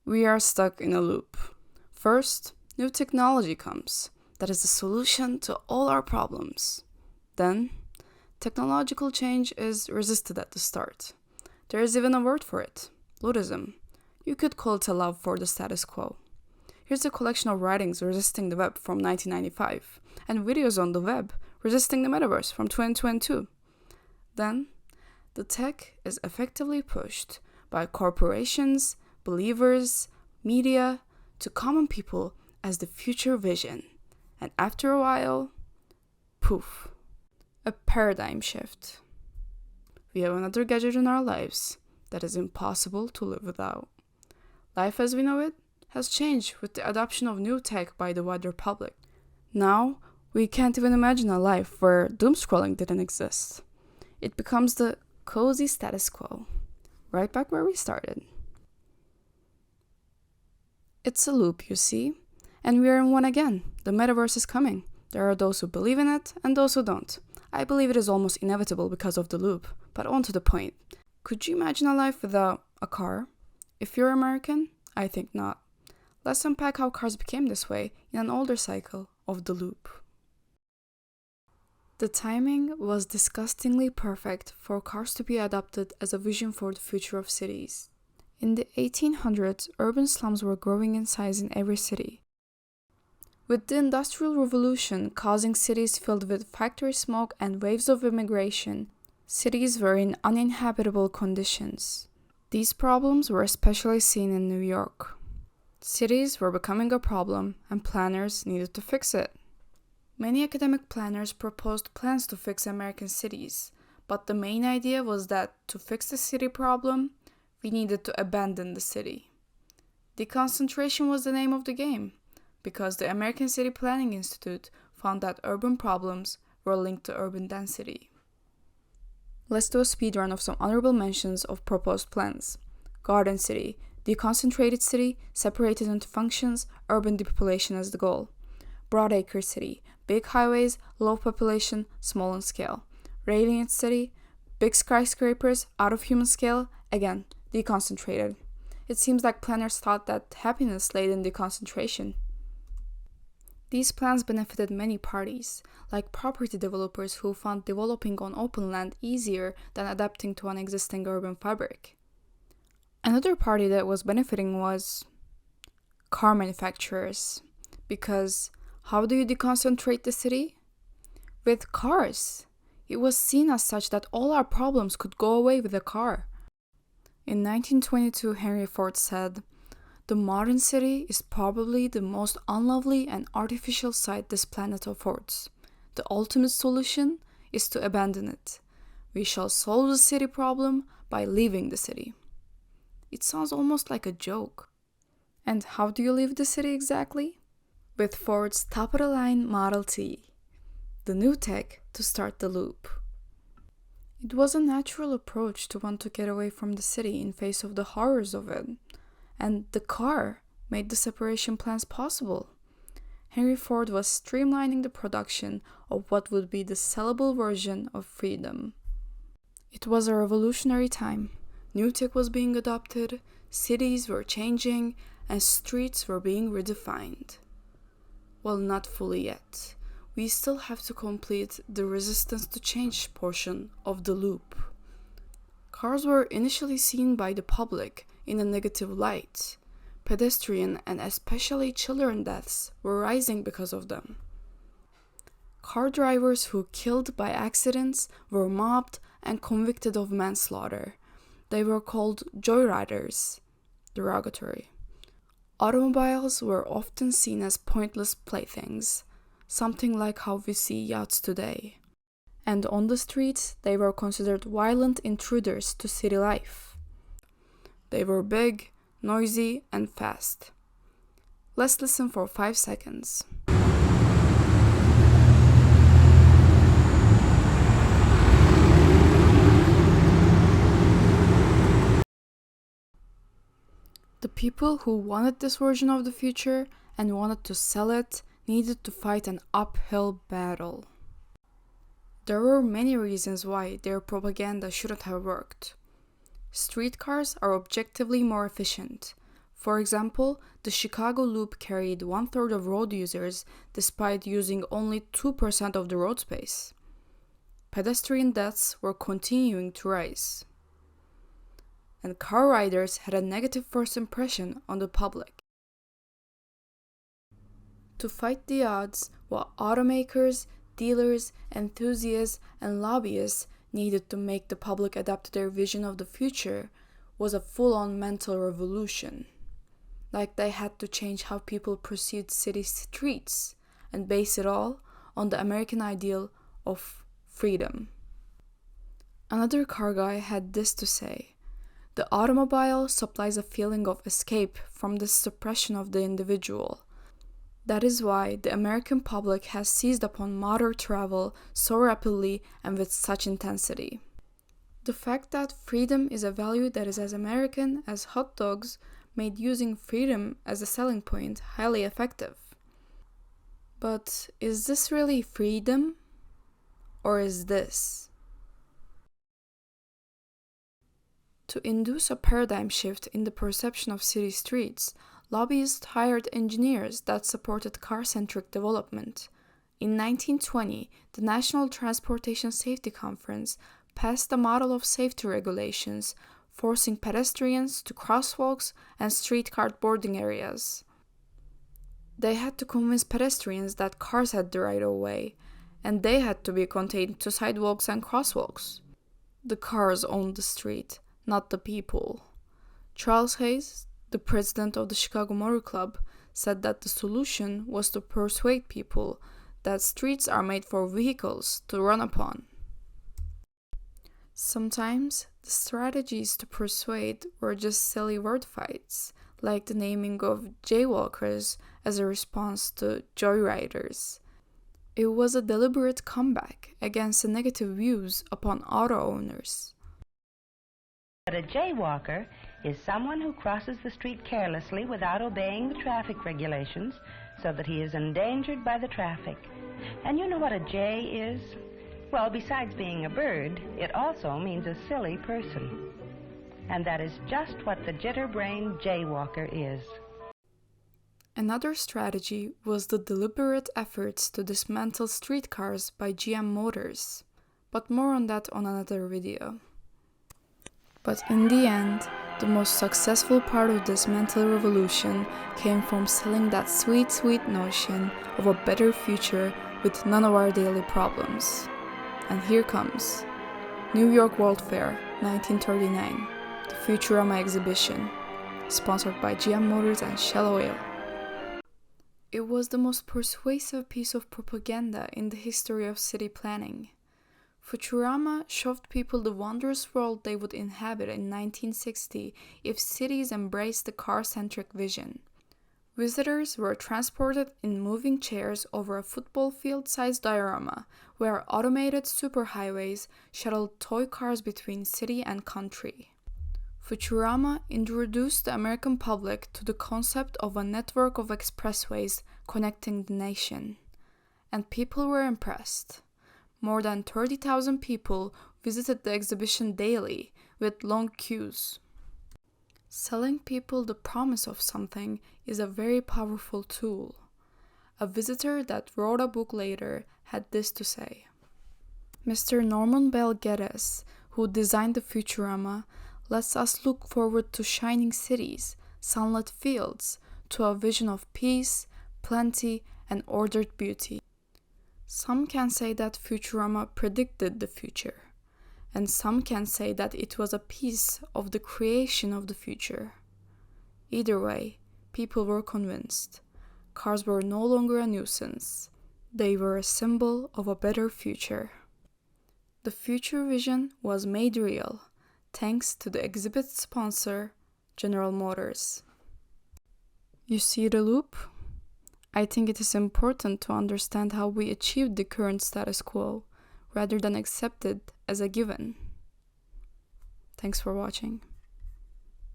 We are stuck in a loop. First, new technology comes. That is the solution to all our problems. Then, technological change is resisted at the start. There is even a word for it, Buddhism. You could call it a love for the status quo. Here's a collection of writings resisting the web from 1995, and videos on the web resisting the metaverse from 2022. Then, the tech is effectively pushed by corporations, believers, media, to common people as the future vision. And after a while, poof, a paradigm shift. We have another gadget in our lives that is impossible to live without. Life as we know it has changed with the adoption of new tech by the wider public. Now, we can't even imagine a life where doom scrolling didn't exist. It becomes the cozy status quo, right back where we started. It's a loop, you see, and we're in one again. The metaverse is coming. There are those who believe in it and those who don't. I believe it is almost inevitable because of the loop, but on to the point. Could you imagine a life without a car? If you're American, I think not. Let's unpack how cars became this way in an older cycle of the loop. The timing was disgustingly perfect for cars to be adopted as a vision for the future of cities. In the 1800s, urban slums were growing in size in every city. With the Industrial Revolution causing cities filled with factory smoke and waves of immigration, cities were in uninhabitable conditions. These problems were especially seen in New York. Cities were becoming a problem, and planners needed to fix it. Many academic planners proposed plans to fix American cities, but the main idea was that to fix the city problem, we needed to abandon the city. Deconcentration was the name of the game, because the American City Planning Institute found that urban problems were linked to urban density. Let's do a speedrun of some honorable mentions of proposed plans. Garden City, deconcentrated city, separated into functions, urban depopulation as the goal. Broadacre City, big highways, low population, small in scale. Radiant City, big skyscrapers, out of human scale, again, deconcentrated. It seems like planners thought that happiness lay in deconcentration. These plans benefited many parties, like property developers who found developing on open land easier than adapting to an existing urban fabric. Another party that was benefiting was car manufacturers, because how do you deconcentrate the city? With cars. It was seen as such that all our problems could go away with a car. In 1922, Henry Ford said, "The modern city is probably the most unlovely and artificial sight this planet affords. The ultimate solution is to abandon it. We shall solve the city problem by leaving the city." It sounds almost like a joke. And how do you leave the city exactly? With Ford's top-of-the-line Model T, the new tech to start the loop. It was a natural approach to want to get away from the city in face of the horrors of it. And the car made the separation plans possible. Henry Ford was streamlining the production of what would be the sellable version of freedom. It was a revolutionary time. New tech was being adopted, cities were changing, and streets were being redefined. Well, not fully yet. We still have to complete the resistance to change portion of the loop. Cars were initially seen by the public in a negative light. Pedestrian and especially children deaths were rising because of them. Car drivers who killed by accidents were mobbed and convicted of manslaughter. They were called joyriders, derogatory. Automobiles were often seen as pointless playthings, something like how we see yachts today. And on the streets, they were considered violent intruders to city life. They were big, noisy, and fast. Let's listen for 5 seconds. The people who wanted this version of the future and wanted to sell it needed to fight an uphill battle. There were many reasons why their propaganda shouldn't have worked. Streetcars are objectively more efficient. For example, the Chicago Loop carried 1/3 of road users despite using only 2% of the road space. Pedestrian deaths were continuing to rise. And car riders had a negative first impression on the public. To fight the odds, what automakers, dealers, enthusiasts, and lobbyists needed to make the public adapt their vision of the future was a full-on mental revolution. Like they had to change how people perceived city streets and base it all on the American ideal of freedom. Another car guy had this to say: "The automobile supplies a feeling of escape from the suppression of the individual. That is why the American public has seized upon motor travel so rapidly and with such intensity." The fact that freedom is a value that is as American as hot dogs made using freedom as a selling point highly effective. But is this really freedom? Or is this? To induce a paradigm shift in the perception of city streets, lobbyists hired engineers that supported car-centric development. In 1920, the National Transportation Safety Conference passed a model of safety regulations, forcing pedestrians to crosswalks and streetcar boarding areas. They had to convince pedestrians that cars had the right of way, and they had to be contained to sidewalks and crosswalks. The cars owned the street, not the people. Charles Hayes, the president of the Chicago Motor Club, said that the solution was to persuade people that streets are made for vehicles to run upon. Sometimes the strategies to persuade were just silly word fights, like the naming of jaywalkers as a response to joyriders. It was a deliberate comeback against the negative views upon auto owners. But a jaywalker is someone who crosses the street carelessly without obeying the traffic regulations so that he is endangered by the traffic. And you know what a jay is? Well, besides being a bird, it also means a silly person. And that is just what the jitter-brained jaywalker is. Another strategy was the deliberate efforts to dismantle streetcars by GM Motors, but more on that on another video. But in the end, the most successful part of this mental revolution came from selling that sweet, sweet notion of a better future with none of our daily problems. And here comes New York World Fair, 1939, the Futurama exhibition, sponsored by GM Motors and Shell Oil. It was the most persuasive piece of propaganda in the history of city planning. Futurama showed people the wondrous world they would inhabit in 1960 if cities embraced the car-centric vision. Visitors were transported in moving chairs over a football field-sized diorama, where automated superhighways shuttled toy cars between city and country. Futurama introduced the American public to the concept of a network of expressways connecting the nation, and people were impressed. More than 30,000 people visited the exhibition daily, with long queues. Selling people the promise of something is a very powerful tool. A visitor that wrote a book later had this to say: "Mr. Norman Bell Geddes, who designed the Futurama, lets us look forward to shining cities, sunlit fields, to a vision of peace, plenty, and ordered beauty." Some can say that Futurama predicted the future, and some can say that it was a piece of the creation of the future. Either way, people were convinced. Cars were no longer a nuisance. They were a symbol of a better future. The future vision was made real, thanks to the exhibit sponsor, General Motors. You see the loop? I think it is important to understand how we achieved the current status quo, rather than accept it as a given. Thanks for watching.